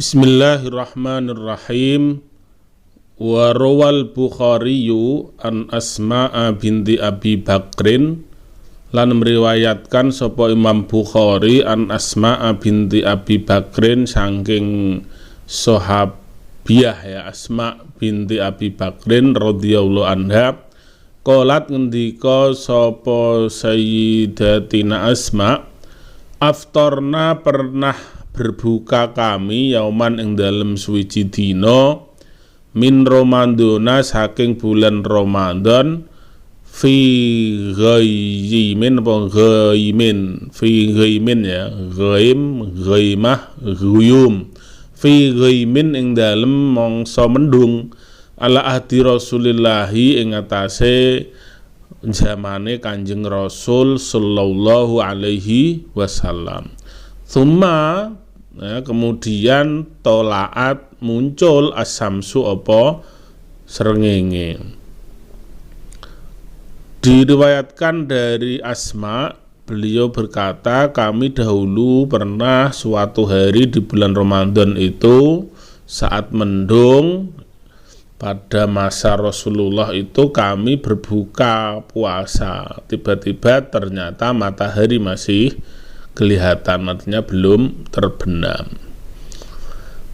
Bismillahirrahmanirrahim. Wa rawal Bukhariyu an Asma'a binti Abi Bakrin, lan meriwayatkan sapa Imam Bukhari an Asma'a binti Abi Bakrin saking sahabiah ya Asma binti Abi Bakrin radhiyallahu anha, qalat ngendika sapa Sayyidatina Asma, aftarna pernah berbuka kami yauman ing dalem suwiji dina min Ramadana saking bulan Ramadan fi ghaimin apa ghaimin fi ghaimin ya ghaim ghaimah ghuyum fi ghaimin ing dalem mangsa mendung ala ahdi Rasulillahi ing atase zamane Kanjeng Rasul sallallahu alaihi wasallam. Tsumma ya, kemudian tolaat muncul asamsu apa srengenge. Diriwayatkan dari Asma, beliau berkata, kami dahulu pernah suatu hari di bulan Ramadan itu saat mendung pada masa Rasulullah itu kami berbuka puasa. Tiba-tiba ternyata matahari masih kelihatan, artinya belum terbenam.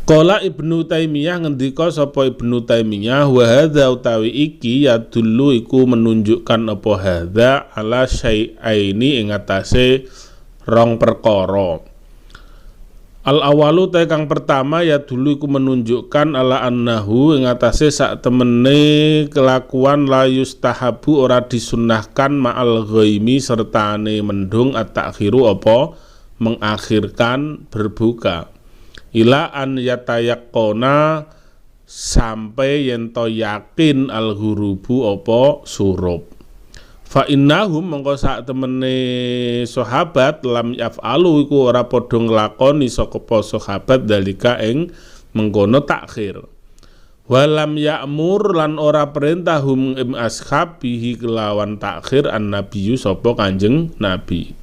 Qala Ibnu Taimiyah, ngendika sapa Ibnu Taimiyah, wa hadza utawi iki ya dulu iku menunjukkan apa hadza ala syai'aini ing atase rong perkara. Al awalu ta kang pertama ya dulu iku menunjukkan ala annahu ing atase sak temene kelakuan la yustahabu ora disunnahkan ma'al ghaimi sertane mendung at-ta'khiru apa mengakhirkan berbuka ila an yatayaqqona sampai yen to yakin al ghurubu apa surup. Fa innahum mongko sak temene sahabat lam yaf'alu iku ora padha nglakoni saka sahabat dalika ing mengkono takhir. Walam ya'mur lan ora perintahum im ashab bihi kelawan takhir an nabiyyu sapa Kanjeng Nabi.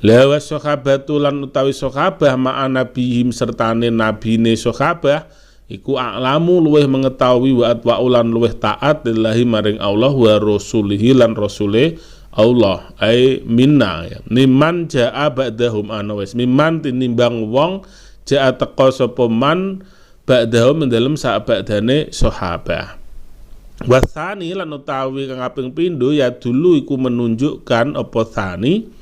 La wa sahabatu lan utawi sahabah ma'a nabihim sertane nabine sahabah iku a'lamu luweh mengetahui wa atwa'ulan luweh taat lillahi maring Allah wa rasulihi lan rasule Allah ai minna ya. Niman ja'a ba'dahum anawes miman tinimbang wong ja'a teka sapa man ba'dahum dalem sak ba'dane sahabah. Wasani lan utawi kang kaping pindho ya dulu iku menunjukkan apa tsani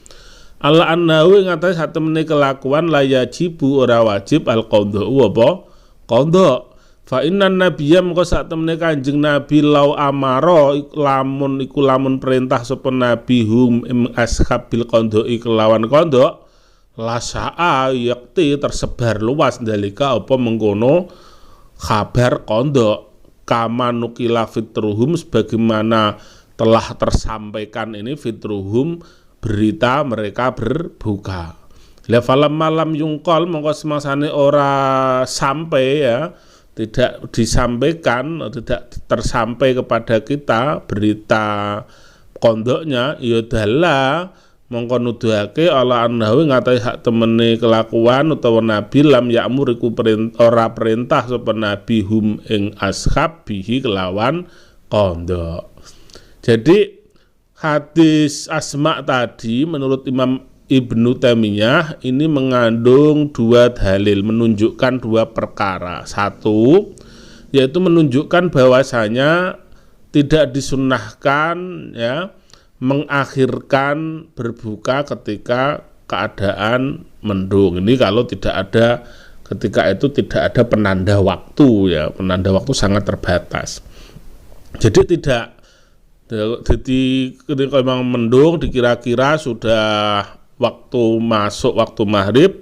ala annahu ing atase satemene kelakuan la yajibu ora wajib al qadha apa qadha. Fa innan nabiyya mengko sak temene Kanjeng Nabi lau amara lamun perintah sapa nabi hum ashabil qadha kelawan qadha la sa'a yakti tersebar luas dalika apa mengkono kabar qadha kama nukila fitruhum sebagaimana telah tersampaikan ini fitruhum berita mereka berbuka. La falam malam yungkol mongko semangsane ora sampai ya, tidak disampaikan, tidak tersampai kepada kita berita kondoknya ya dalla mongko nuduhake ala annahu ngatai hak temene kelakuan utawa nabi lam ya'mur iku ora perintah sapa nabi hum ing ashab bihi kelawan kondok. Jadi hadis Asma tadi menurut Imam Ibnu Taimiyah ini mengandung dua dalil, menunjukkan dua perkara. Satu, yaitu menunjukkan bahwasanya tidak disunnahkan ya mengakhirkan berbuka ketika keadaan mendung. Ini kalau tidak ada ketika itu tidak ada penanda waktu ya, penanda waktu sangat terbatas. Jadi ketika memang mendung dikira-kira sudah waktu masuk waktu maghrib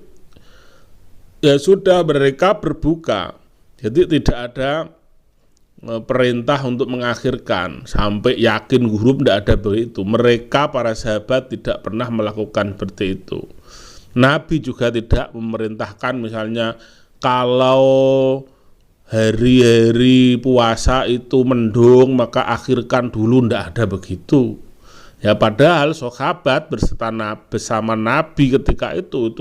ya sudah mereka berbuka. Jadi tidak ada perintah untuk mengakhirkan sampai yakin ghurum, tidak ada begitu. Mereka para sahabat tidak pernah melakukan seperti itu. Nabi juga tidak memerintahkan misalnya kalau hari-hari puasa itu mendung maka akhirkan dulu, ndak ada begitu. Ya padahal sahabat bersama Nabi ketika itu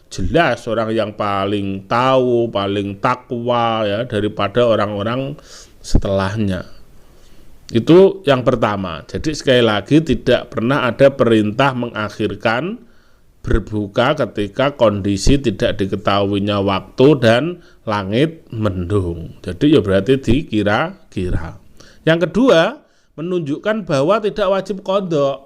jelas orang yang paling tahu, paling takwa ya daripada orang-orang setelahnya. Itu yang pertama. Jadi sekali lagi tidak pernah ada perintah mengakhirkan berbuka ketika kondisi tidak diketahuinya waktu dan langit mendung. Jadi ya berarti dikira-kira. Yang kedua, menunjukkan bahwa tidak wajib qadha.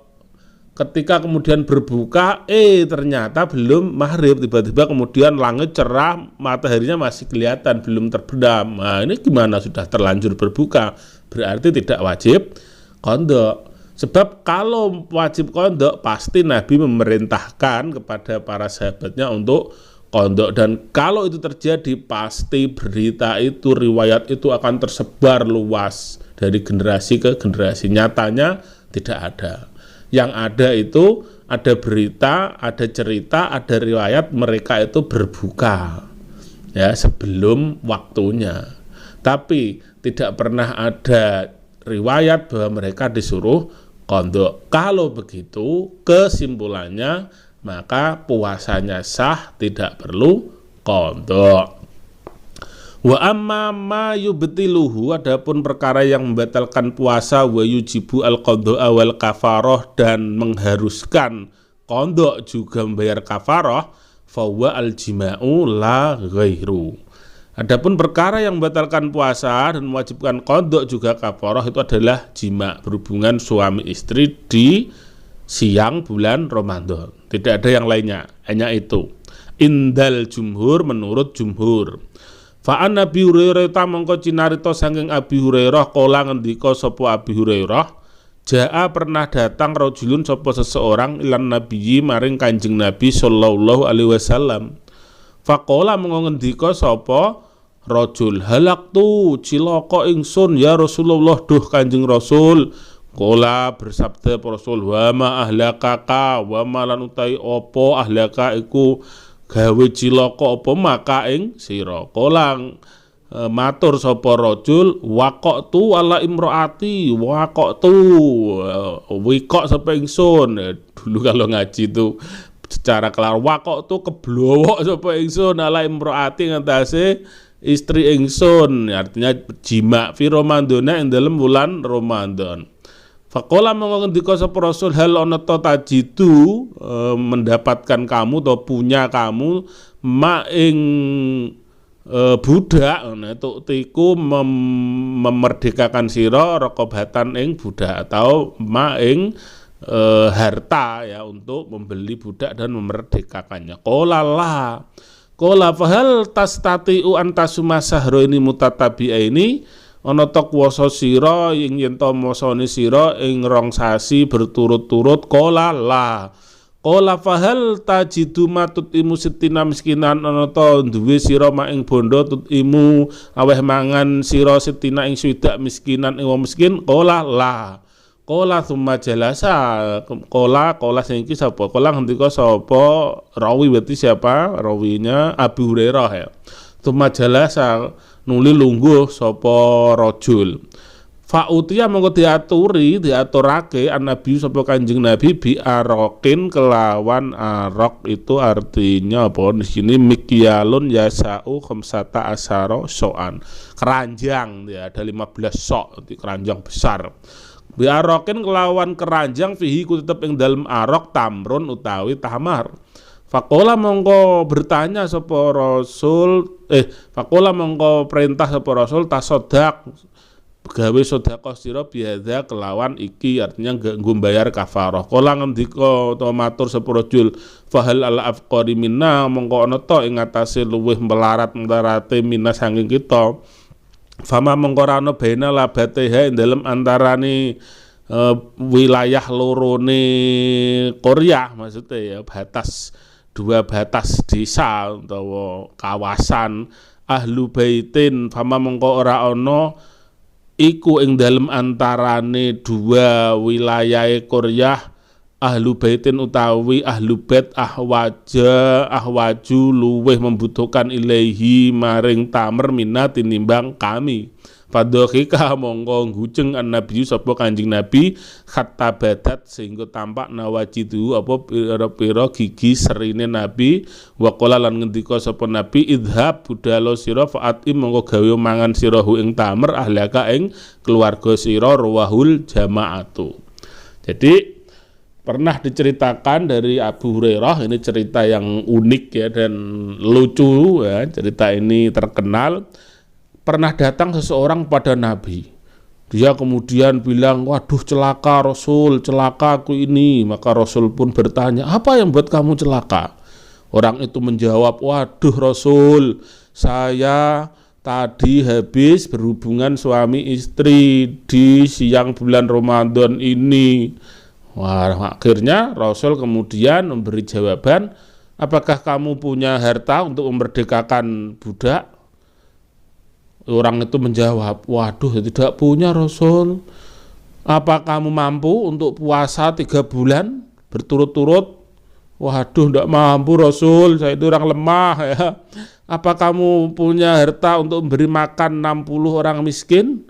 Ketika kemudian berbuka, ternyata belum maghrib, tiba-tiba kemudian langit cerah, mataharinya masih kelihatan, belum terbenam. Nah, ini gimana sudah terlanjur berbuka? Berarti tidak wajib qadha. Sebab kalau wajib qadha, pasti Nabi memerintahkan kepada para sahabatnya untuk qadha, dan kalau itu terjadi pasti berita itu, riwayat itu akan tersebar luas dari generasi ke generasi. Nyatanya tidak ada. Yang ada itu ada berita, ada cerita, ada riwayat mereka itu berbuka ya sebelum waktunya. Tapi tidak pernah ada riwayat bahwa mereka disuruh qadha. Kalau begitu kesimpulannya maka puasanya sah, tidak perlu qadha. Wa amma ma yubtiluhu, adapun perkara yang membatalkan puasa, wa yujibu al-qadha wal kafarah, dan mengharuskan qadha juga membayar kafarah, fa huwa al-jima'u la ghairu. Adapun perkara yang membatalkan puasa dan mewajibkan qadha juga kafarah itu adalah jima, berhubungan suami istri di siang bulan Ramadan. Tidak ada yang lainnya, hanya itu. Indal jumhur, menurut jumhur. Fa'an Abi Hurairah mongko cinarita saking Abi Hurairah kala ngendika sapa Abi Hurairah, jaa pernah datang rajulun sapa seseorang ilan nabiyyi maring Kanjeng Nabi sallallahu alaihi wasallam. Faqala mongko ngendika sapa rajul, halaktu cilaka ingsun ya Rasulullah, duh Kanjeng Rasul. Qala bersabda Rasul, wa ma ahlakaka, wa ma lan utai apa ahlaka iku gawe cilaka apa maka ing sira. Kolang matur sapa rajul, waqatu ala imraati, waqatu wikok sapa ingsun. Dulu kalau ngaji itu secara kelar, waqatu keblowok sapa ingsun ala imraati ngantase istri ingsun, artinya jima fi Ramadana ing dalem wulan Ramadan. Faqala mongko ngendika sapa Rasul, hal ana ta tajidu mendapatkan kamu atau punya kamu ma ing budak, itu tiku memerdekakan sira raqabatan ing budak, atau ma ing harta ya untuk membeli budak dan memerdekakannya. Qala la qala fahal tastati'u an tasuma sahraini mutatabi'aini, ana ta kuwasa sira ing yen ta masane sira ing rong sasi berturut-turut. Qala la qala fahal tajidu matut imu sitina miskinan, ana ta duwe sira mak ing bondo tut imu aweh mangan sira sitina ing swidak miskinan ing wong miskin. Qala la qala summa jalasa qala sing iki sapa, qala ngendika sapa rawi, berarti siapa rawinya? Abu Hurairah ya. Summa jalasa nuli lungguh sapa rajul. Fa'utiya mongko diaturake an-nabi sapa Kanjeng Nabi bi arokin kelawan arok, itu artinya apa di sini? Mikyalun yasau khamsata asyara so'an, keranjang ya, ada 15 sok, keranjang besar. Bi arokin kelawan keranjang fihi ku tetep ing dalem arok tamrun utawi tamar. Faqala mongko bertanya sapa Rasul, faqala mongko perintah sapa Rasul, tasodak gawe sedekah sira biadza kelawan iki, artinya nggo bayar kafarah. Kala ngendika utawa matur sapa Rasul, fahal ala afqari minna, mongko ana ta ing atase luweh melarat-melarate minna saking kita. Fama mongko ora ana bena labateha ing dalem antarane wilayah lorone Korea, maksudnya ya dua batas desa utawa kawasan. Ahlu baitin, fama mongko ora ana iku ing dalem antarane dua wilayah Korea, ahlu baitin utawi ahlu bait ahwaju luweh membutuhkan ilaihi maring tamer minna tinimbang kami. Fadhika mongko nguceng an-nabi sapa Kanjeng Nabi hatta badat sehingga tampak nawajidu apa pira-pira gigi serine Nabi wa qala lan ngendika sapa Nabi idhab budhalo sira fa'atim mongko gawe mangan sirahu ing tamer ahlaka ing keluarga sira rawahul jamaatu. Jadi pernah diceritakan dari Abu Hurairah, ini cerita yang unik ya dan lucu ya, cerita ini terkenal. Pernah datang seseorang pada Nabi. Dia kemudian bilang, waduh celaka Rasul, celaka aku ini. Maka Rasul pun bertanya, apa yang buat kamu celaka? Orang itu menjawab, waduh Rasul, saya tadi habis berhubungan suami istri di siang bulan Ramadan ini. Wah, akhirnya Rasul kemudian memberi jawaban, apakah kamu punya harta untuk memerdekakan budak? Orang itu menjawab, waduh tidak punya Rasul. Apa kamu mampu untuk puasa 3 bulan berturut-turut? Waduh tidak mampu Rasul, saya itu orang lemah ya. Apa kamu punya harta untuk memberi makan 60 orang miskin?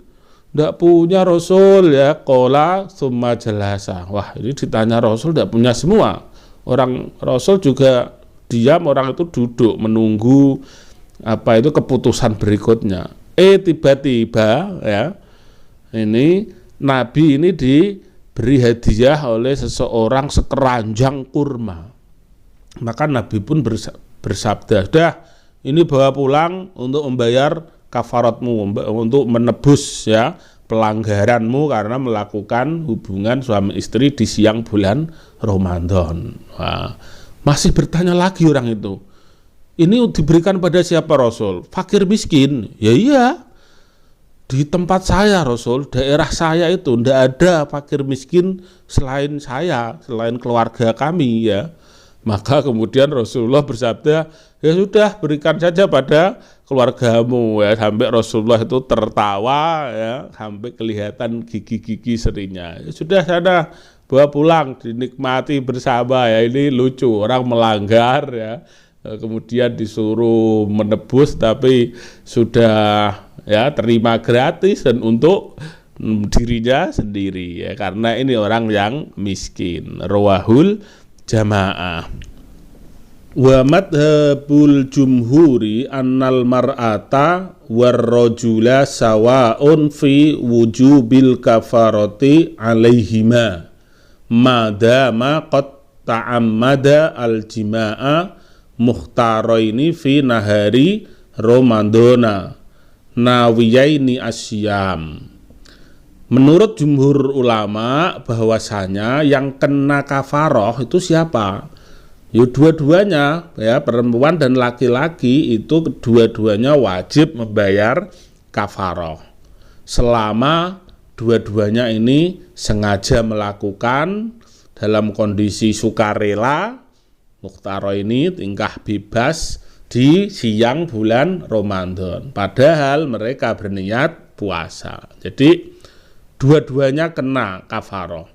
Tidak punya Rasul ya. Qala summa jalasa. Wah ini ditanya Rasul tidak punya semua. Orang Rasul juga diam, orang itu duduk menunggu apa itu keputusan berikutnya. Tiba-tiba ya ini Nabi ini diberi hadiah oleh seseorang sekeranjang kurma. Maka Nabi pun bersabda, dah ini bawa pulang untuk membayar kafaratmu, untuk menebus ya pelanggaranmu karena melakukan hubungan suami istri di siang bulan Ramadan. Wah, masih bertanya lagi orang itu. Ini diberikan pada siapa Rasul? Fakir miskin. Ya iya. Di tempat saya Rasul, daerah saya itu tidak ada fakir miskin selain saya, selain keluarga kami ya. Maka kemudian Rasulullah bersabda, ya sudah berikan saja pada keluargamu ya. Sampai Rasulullah itu tertawa ya, sampai kelihatan gigi-gigi serinya. Ya sudah sana bawa pulang dinikmati bersama ya. Ini lucu, orang melanggar ya. Kemudian disuruh menebus tapi sudah ya terima gratis dan untuk dirinya sendiri ya, karena ini orang yang miskin. Rawahul jamaah. Wa madhabul jumhuri annal mar'ata warrajula sawa'un fi wujubil kafarati alaihima madama qad ta'ammada al-jima'a mukhtaroini fi nahari Ramadana nawiyaini asyam. Menurut jumhur ulama bahwasanya yang kena kafaroh itu siapa? Ya dua-duanya ya, perempuan dan laki-laki itu kedua-duanya wajib membayar kafaroh selama dua-duanya ini sengaja melakukan dalam kondisi sukarela. Mukhtaro ini tingkah bebas di siang bulan Ramadan, padahal mereka berniat puasa. Jadi dua-duanya kena kafaroh.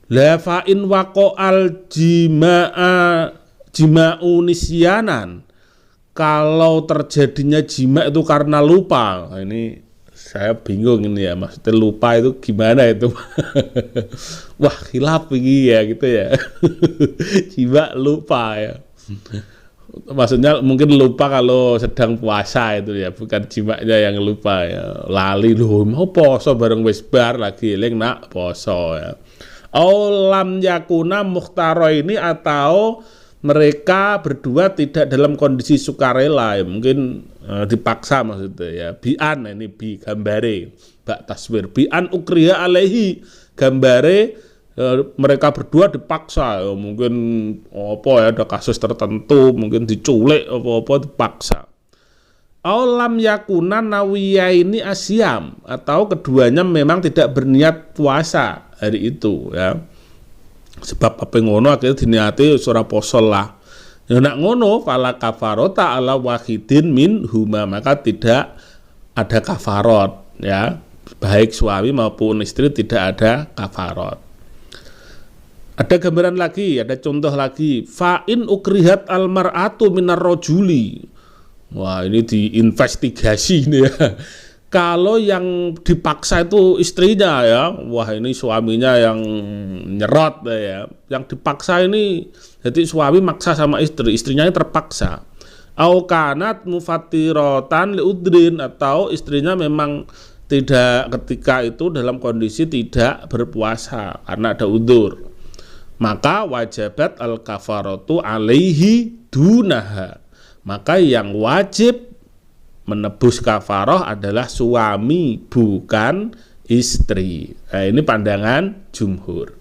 La fa in waqa'al jima'u nisyanan, kalau terjadinya jima itu karena lupa. Nah, ini saya bingung ini ya, maksudnya lupa itu gimana itu? Wah khilaf begini ya gitu ya. Jima lupa ya. Maksudnya mungkin lupa kalau sedang puasa itu ya, bukan jimaknya yang lupa ya. Lali loh mau poso bareng wis bar lagi eling nak poso ya. Lam yakuna mukhtaro ini, atau mereka berdua tidak dalam kondisi sukarela ya, mungkin dipaksa maksudnya ya. Bi'an, ini bi gambare bak taswir, bi'an ukriya alaihi, gambare mereka berdua dipaksa ya, mungkin apa ya, ada kasus tertentu mungkin diculik apa-apa dipaksa. Lam yakuna nawiya ini asyam, atau keduanya memang tidak berniat puasa hari itu ya. Sebab apa ngono akhirnya diniati surah posol lah. Ya nak ngono fala kafarota ala wahidin min huma, maka tidak ada kafarot ya. Baik suami maupun istri tidak ada kafarot. Ada gambaran lagi, ada contoh lagi. Fa'in ukrihat almar'atu minar rojuli. Wah ini diinvestigasi ini ya. Kalau yang dipaksa itu istrinya ya, wah ini suaminya yang nyerot ya. Yang dipaksa ini jadi suami maksa sama istri, istrinya ini terpaksa. Au kanat mufattiratan liudrin, atau istrinya memang tidak ketika itu dalam kondisi tidak berpuasa karena ada udzur. Maka wajibat al-kafaratu alaihi dunaha. Maka yang wajib menebus kafarah adalah suami, bukan istri. Nah, ini pandangan jumhur.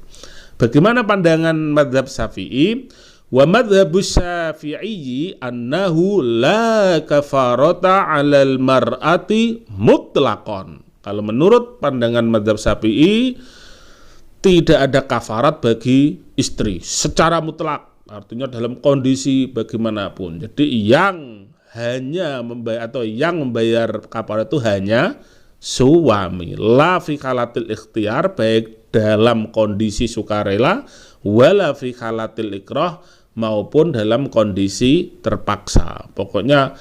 Bagaimana pandangan mazhab Syafi'i? Wa madzhabus Syafi'i annahu la kafarata 'alal mar'ati mutlaqan. Kalau menurut pandangan mazhab Syafi'i, tidak ada kafarat bagi istri secara mutlak, artinya dalam kondisi bagaimanapun. Jadi yang hanya membayar atau yang membayar kafarat itu hanya suami, la fi halatil ikhtiar, baik dalam kondisi sukarela, wala fi halatil ikrah, maupun dalam kondisi terpaksa. Pokoknya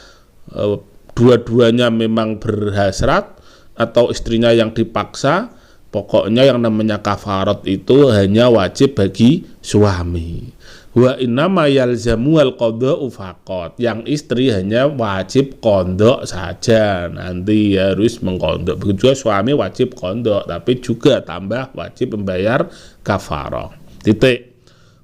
dua-duanya memang berhasrat atau istrinya yang dipaksa, pokoknya yang namanya kafarat itu hanya wajib bagi suami. Wa innama yalzamu al-qada'u faqat. Yang istri hanya wajib qadha saja, nanti harus mengqadha. Begitu juga suami wajib qadha, tapi juga tambah wajib membayar kafarah. Titik.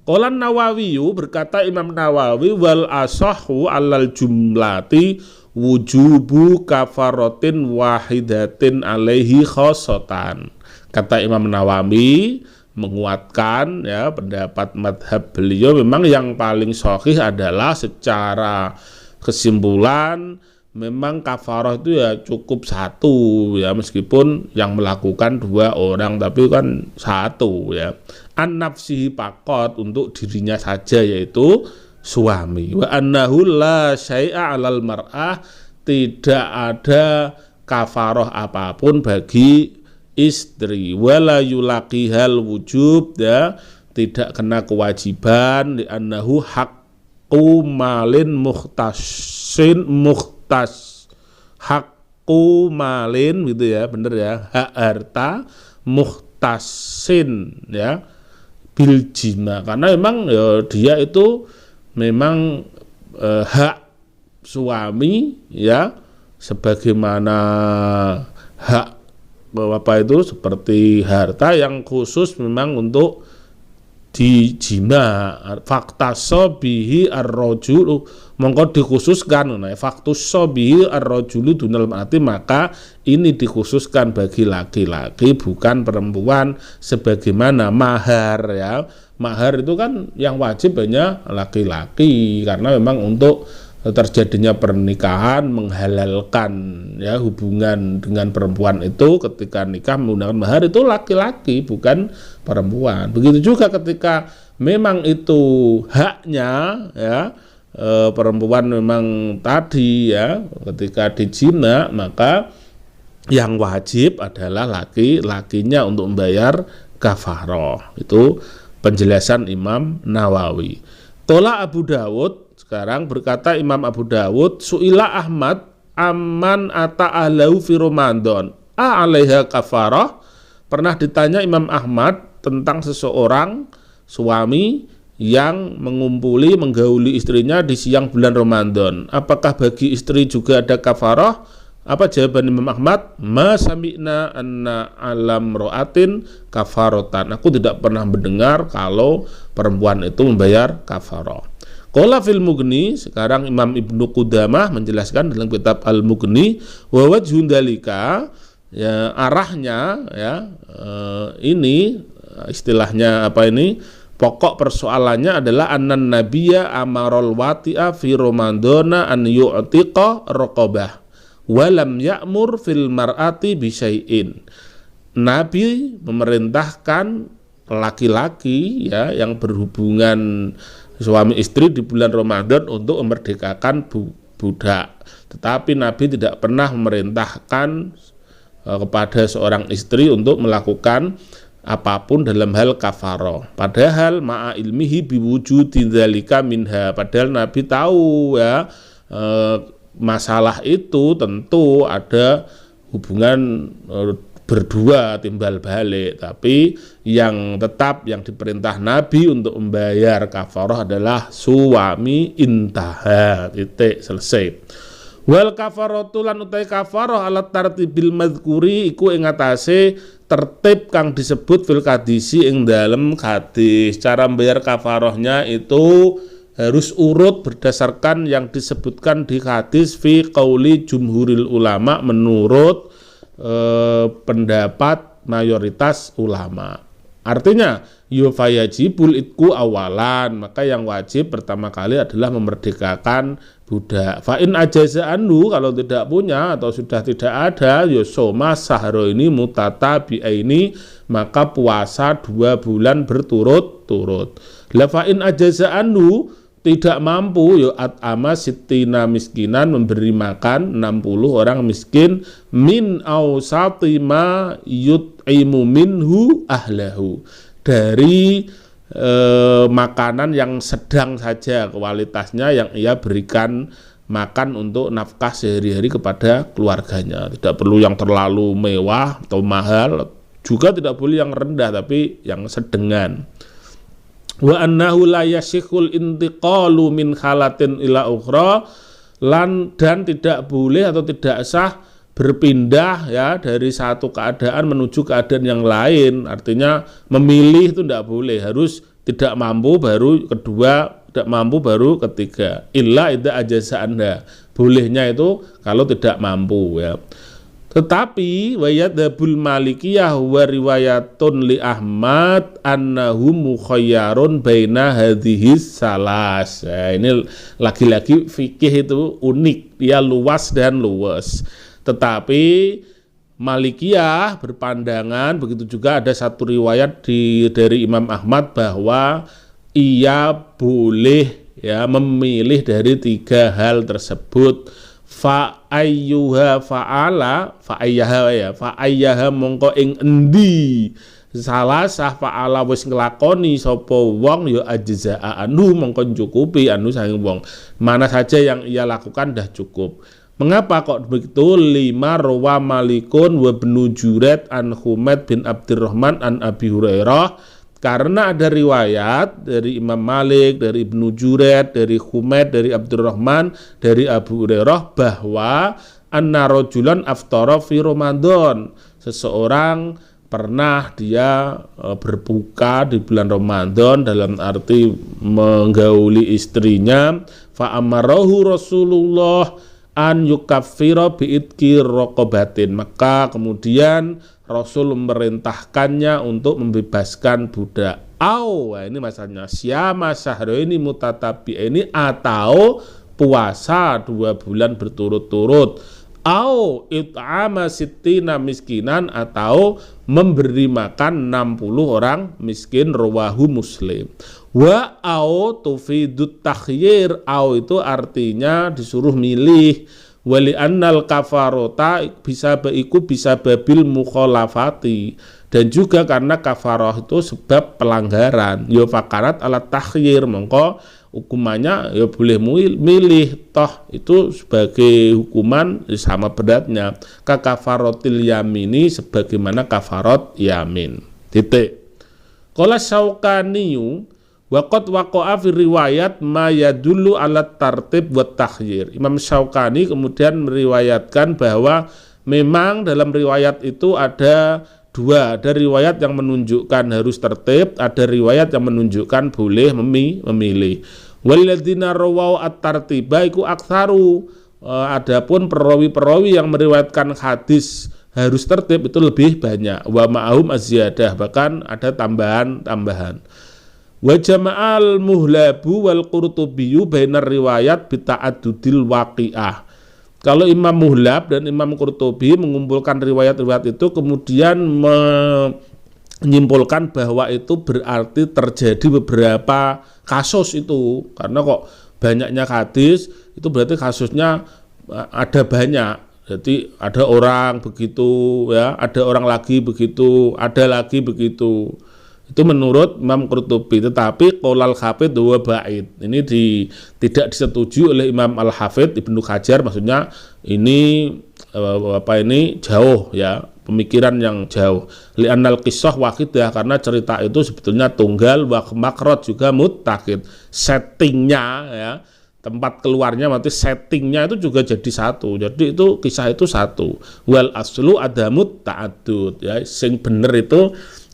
Qala Nawawi, berkata Imam Nawawi, wal asahhu alal jumlati wujubu kafaratin wahidatin alaihi khosotan. Kata Imam Nawawi menguatkan ya pendapat madhab beliau, memang yang paling sahih adalah secara kesimpulan memang kafarah itu ya cukup satu ya, meskipun yang melakukan dua orang tapi kan satu ya, an nafsihi faqat, untuk dirinya saja yaitu suami. Wa annahu la syai'a 'alal mar'ah, tidak ada kafarah apapun bagi istri. Wala yulaqihal wujub, ya, tidak kena kewajiban, li annahu haqqu malin mukhtasin haqqu malin gitu ya, bener ya, hak harta mukhtasin ya bil jima, karena memang ya, dia itu memang hak suami ya, sebagaimana hak apa itu seperti harta yang khusus memang untuk dijima. Fakta sobihi ar-rajulu, mongko dikhususkan, nah faktus sobihi ar-rajulu dunal mar'ati, maka ini dikhususkan bagi laki-laki bukan perempuan, sebagaimana mahar ya. Mahar itu kan yang wajib hanya laki-laki, karena memang untuk terjadinya pernikahan menghalalkan ya hubungan dengan perempuan itu, ketika nikah menggunakan mahar itu laki-laki bukan perempuan. Begitu juga ketika memang itu haknya ya perempuan memang tadi ya, ketika dijina maka yang wajib adalah laki-lakinya untuk membayar kafarah. Itu penjelasan Imam Nawawi. Tola Abu Dawud, sekarang berkata Imam Abu Dawud, su'ila Ahmad amman ata'alahu fi Ramadan alaiha kafarah. Pernah ditanya Imam Ahmad tentang seseorang suami yang menggauli istrinya di siang bulan Ramadan, apakah bagi istri juga ada kafarah? Apa jawaban Imam Ahmad? Ma sami'na anna alam ro'atin kafarotan. Aku tidak pernah mendengar kalau perempuan itu membayar kafarah. Qala fil Mughni, sekarang Imam Ibnu Qudamah menjelaskan dalam kitab Al-Mughni, wa wajhun dalika, ya arahnya ya ini istilahnya apa ini, pokok persoalannya adalah annan nabiyya amarul wati'a fi ramadana an yu'tiqa raqabah wa lam ya'mur fil mar'ati bi syai'in. Nabi memerintahkan laki-laki ya yang berhubungan suami istri di bulan Ramadan untuk memerdekakan budak. Tetapi Nabi tidak pernah memerintahkan kepada seorang istri untuk melakukan apapun dalam hal kafarah. Padahal ma'a ilmihi biwujudi dzalika minha. Padahal Nabi tahu ya masalah itu tentu ada hubungan berdua timbal balik, tapi yang tetap yang diperintah Nabi untuk membayar kafarah adalah suami, intaha, titik, selesai. Wal kafaratu lan utai kafarah alat tartibil madzkuri iku ing atase tertib kang disebut fil hadisi ing dalem hadis. Cara membayar kafarahnya itu harus urut berdasarkan yang disebutkan di hadis fi qauli jumhuril ulama, menurut pendapat mayoritas ulama. Artinya yufayajibul itku awalan, maka yang wajib pertama kali adalah memerdekakan budak. Fa in ajaza anhu, kalau tidak punya atau sudah tidak ada, yosoma sahro ini mutatabi'aini, maka puasa 2 bulan berturut-turut. La fa in ajaza anhu, tidak mampu, yo at'ama sittina miskinan, memberi makan 60 orang miskin, min awsati ma yut'imu minhu ahlahu, dari makanan yang sedang saja kualitasnya yang ia berikan makan untuk nafkah sehari-hari kepada keluarganya. Tidak perlu yang terlalu mewah atau mahal, juga tidak boleh yang rendah, tapi yang sedengan. Wa annahu la yasikhul intiqalu min halatin ila ukhra, dan tidak boleh atau tidak sah berpindah ya dari satu keadaan menuju keadaan yang lain. Artinya memilih itu tidak boleh, harus tidak mampu baru kedua, tidak mampu baru ketiga. Illa idza ajaza anda, bolehnya itu kalau tidak mampu ya. Tetapi wayadhabul malikiyah wa riwayatun li Ahmad annahu mukhayyarun baina hadhis salas. Nah, ini lagi-lagi fikih itu unik, dia luas dan luas. Tetapi Malikiyah berpandangan, begitu juga ada satu riwayat dari Imam Ahmad bahwa ia boleh ya memilih dari 3 hal tersebut. Fa ayyuha fa'ala fa ayyaha mongko ing endi salasah fa'ala wis nglakoni sapa wong ya ajza'a anu mongko cukupi anu saking wong, mana saja yang ia lakukan dah cukup. Mengapa kok begitu? 5 rawa Malikun wa Ibnu Juraid an Humaid bin Abdurrahman an Abi Hurairah, karena ada riwayat dari Imam Malik, dari Ibnu Juraid, dari Humaid, dari Abdurrahman, dari Abu Hurairah bahwa anna rajulan aftara fi Ramadan, seseorang pernah dia berbuka di bulan Ramadan, dalam arti menggauli istrinya. Fa amarahu Rasulullah an yukaffira bi'idki raqabatin, maka kemudian Rasul memerintahkannya untuk membebaskan budak. Ini masalahnya syama syahraini mutatabi'aini, atau puasa 2 bulan berturut-turut. It'ama sittina miskinan, atau memberi makan 60 orang miskin, rawahu Muslim. Wa tufidut takhyir, itu artinya disuruh milih. Wali annal kafarota bisa babil mukhalafati, dan juga karena kafarah itu sebab pelanggaran. Yo fakarat alat takhyir, mongko hukumannya ya boleh milih, toh itu sebagai hukuman sama beratnya ka kafarotil yamini, sebagaimana kafarot yamin. Titik. Qala Syaukaniyu waqad waqa'a fi riwayat ma yadullu ala tartib wa takhyir. Imam Syaukani kemudian meriwayatkan bahwa memang dalam riwayat itu ada 2, ada riwayat yang menunjukkan harus tertib, ada riwayat yang menunjukkan boleh memilih. Walladzina rawau at-tartiba iku aktsaru, adapun perawi-perawi yang meriwayatkan hadis harus tertib itu lebih banyak. Wa ma'ahum az-ziyadah, bahkan ada tambahan-tambahan. Wa jama'al muhlabu wal qurtubiyyu bainar riwayat bita'addudil waqi'ah. Kalau Imam Muhlab dan Imam Qurtubi mengumpulkan riwayat-riwayat itu, kemudian menyimpulkan bahwa itu berarti terjadi beberapa kasus itu. Karena kok banyaknya hadis, itu berarti kasusnya ada banyak. Jadi ada orang begitu ya, ada orang lagi begitu, ada lagi begitu. Itu menurut Imam Qurtubi, tetapi qaulal Hafidz huwa ba'id. Ini tidak disetujui oleh Imam Al-Hafidz Ibnu Hajar, maksudnya ini jauh ya, pemikiran yang jauh. Li'annal qissah wahidah, karena cerita itu sebetulnya tunggal, wa makrot juga muttaqid. Settingnya ya, tempat keluarnya berarti settingnya itu juga jadi satu. Jadi itu kisah itu satu. Wal aslu adamut ta'addud ya, sing bener itu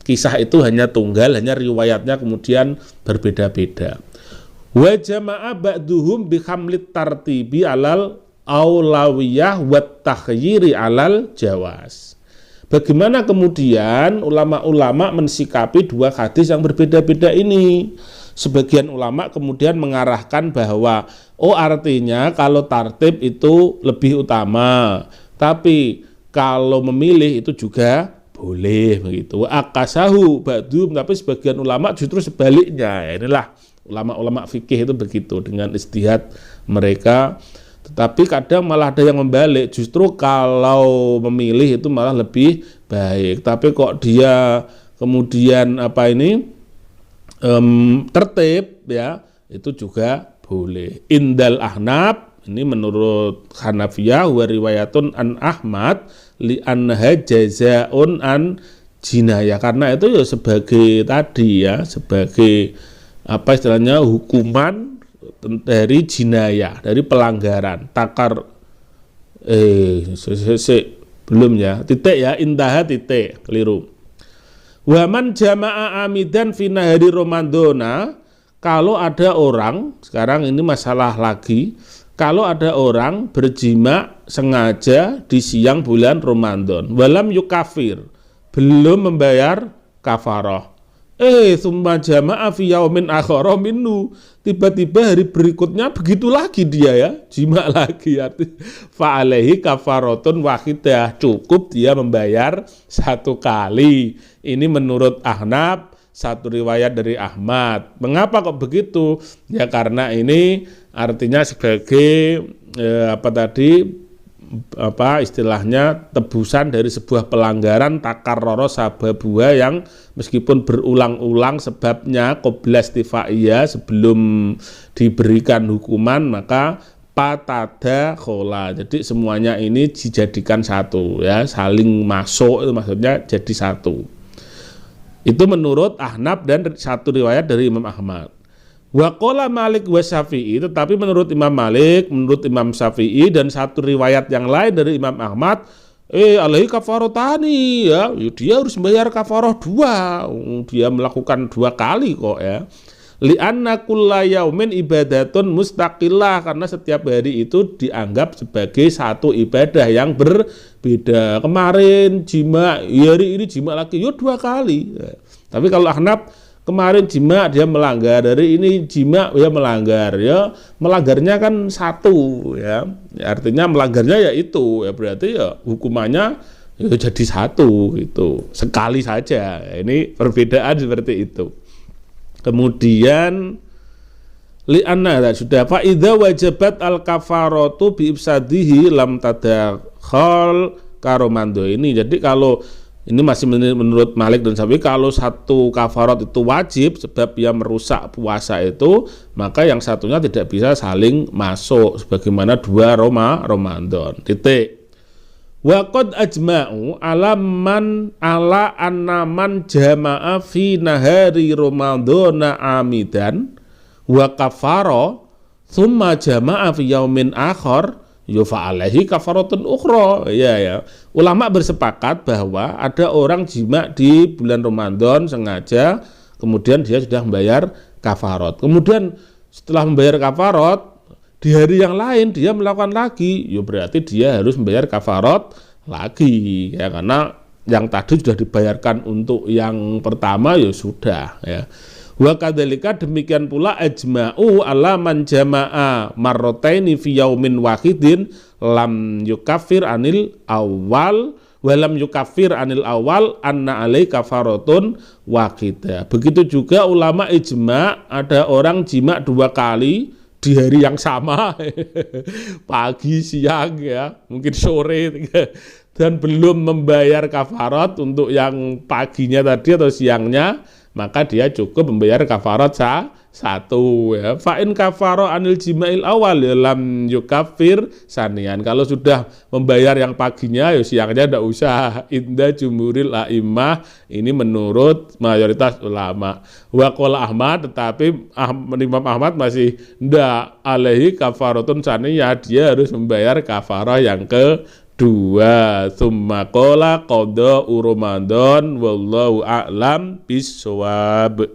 kisah itu hanya tunggal, hanya riwayatnya kemudian berbeda-beda. Wa jama'a ba'duhum bi hamlit tartibi alal aulawiyah wa takhyiri alal jawas. Bagaimana kemudian ulama-ulama mensikapi dua hadis yang berbeda-beda ini? Sebagian ulama kemudian mengarahkan bahwa artinya kalau tartib itu lebih utama, tapi kalau memilih itu juga boleh begitu. Akasahu ba'dum, tapi sebagian ulama justru sebaliknya. Ya, inilah ulama-ulama fikih itu begitu dengan ijtihad mereka. Tetapi kadang malah ada yang membalik, justru kalau memilih itu malah lebih baik. Tapi kok dia kemudian tertib ya, itu juga boleh. Indal Ahnaf, ini menurut Hanafiyah, wa riwayatun an Ahmad li anha jazaun an jinayah, karena itu ya sebagai tadi ya, sebagai istilahnya hukuman dari jinayah, dari pelanggaran. Takar belum ya, titik ya, intaha titik, keliru. Waman jama'a amidan fi nahari Ramadhana, kalau ada orang, sekarang ini masalah lagi, kalau ada orang berjima sengaja di siang bulan Ramadan, walam yukafir, belum membayar kafarah. Summa jama'a fi yaumin akhara minhu, tiba-tiba hari berikutnya begitu lagi dia ya, jima lagi, fa alaihi kafaratun wahidah, cukup dia membayar satu kali. Ini menurut Ahnaf, satu riwayat dari Ahmad. Mengapa kok begitu? Ya karena ini artinya sebagai istilahnya tebusan dari sebuah pelanggaran takarrara sababua yang meskipun berulang-ulang sebabnya qabla istifaiyah, sebelum diberikan hukuman maka patada khola. Jadi semuanya ini dijadikan satu ya, saling masuk, itu maksudnya jadi satu. Itu menurut Ahnaf dan satu riwayat dari Imam Ahmad. Wa qala Malik wa Syafi'i, tetapi menurut Imam Malik, menurut Imam Syafi'i dan satu riwayat yang lain dari Imam Ahmad, alaihi kafaratani ya, dia harus membayar kafarah 2. Dia melakukan 2 kali kok ya. Li'anna kulla yaumin ibadatun mustaqillah, karena setiap hari itu dianggap sebagai satu ibadah yang berbeda. Kemarin jima, hari ini jima lagi, 2 kali. Tapi kalau Ahnaf, kemarin jima dia melanggar, hari ini jima dia melanggar, ya melanggarnya kan 1 ya. Artinya melanggarnya ya itu, ya berarti ya hukumannya ya jadi 1 gitu. Sekali saja. Ini perbedaan seperti itu. Kemudian li'anna sudah fa idza wajabat al kafaratu bi ifsadihi lam tadakhal karomando ini. Jadi kalau ini masih menurut Malik dan Syafi'i, kalau satu kafarat itu wajib sebab ia merusak puasa itu, maka yang satunya tidak bisa saling masuk sebagaimana 2 Ramadan. Titik. Wa qad ajma'u ala anna man jama'a fi nahari Ramadhana amidan wa kafara thumma jama'a fi yaumin akhar yufa alaihi kafaratun ukhra. Ya. Ulama bersepakat bahwa ada orang jima di bulan Ramadan sengaja, kemudian dia sudah membayar kafarat. Kemudian setelah membayar kafarat, di hari yang lain dia melakukan lagi, ya berarti dia harus membayar kafarat lagi ya, karena yang tadi sudah dibayarkan untuk yang pertama ya sudah ya. Wa kadzalika, demikian pula ajma'u ala man jama'a marrataini fi yaumin wahidin lam yukaffir anil awal wa lam yukaffir anil awal anna alai kafaratun wahidah. Begitu juga ulama ijma', ada orang jima 2 kali di hari yang sama, pagi, siang ya, mungkin sore, dan belum membayar kafarat untuk yang paginya tadi atau siangnya, maka dia cukup membayar kafarat satu ya. Fa'in kafaro anil jima'il awal ya lam yukafir sanian. Kalau sudah membayar yang paginya ya siangnya tidak usah. Inda jumhuril a'imah, ini menurut mayoritas ulama. Wa qala Ahmad, tetapi Imam Ahmad masih ndak alaihi kafaratun saniyah, dia harus membayar kafarah yang kedua. Tsumma qala qada Ramadan wallahu a'lam bissawab.